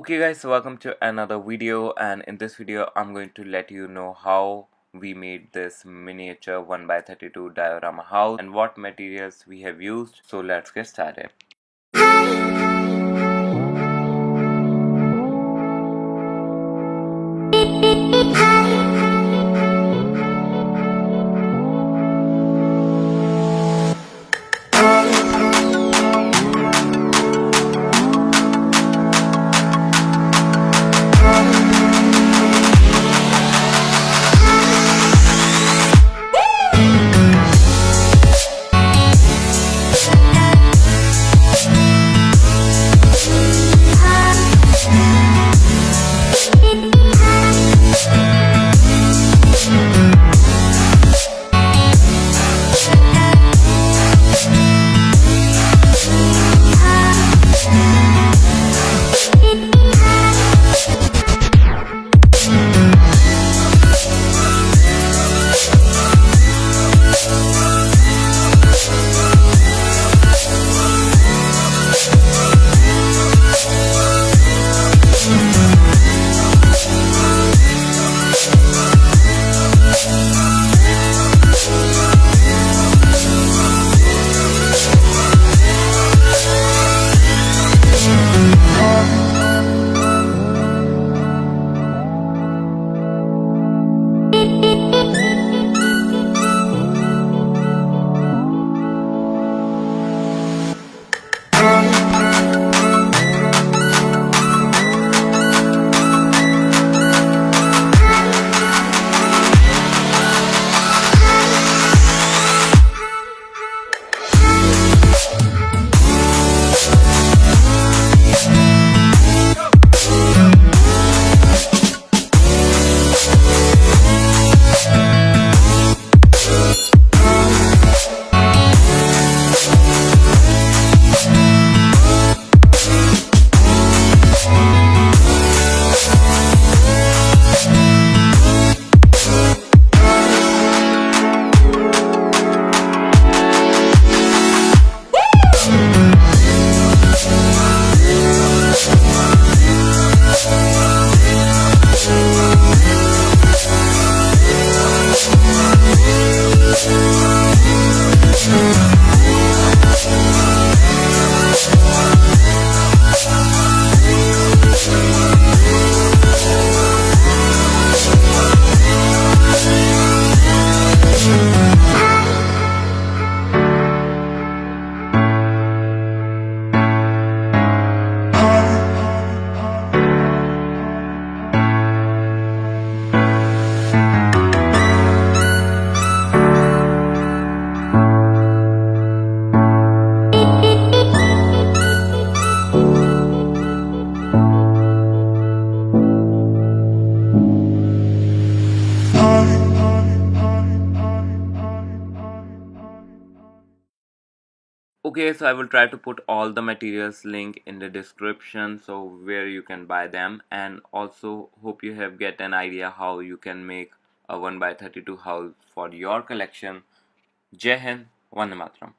Okay guys, so welcome to another video, and in this video I'm going to let you know how we made this miniature 1x32 diorama house and what materials we have used. So let's get started. Okay, so I will try to put all the materials link in the description, so where you can buy them, and also hope you have get an idea how you can make a 1x32 house for your collection. Jai Hind, Vande Mataram.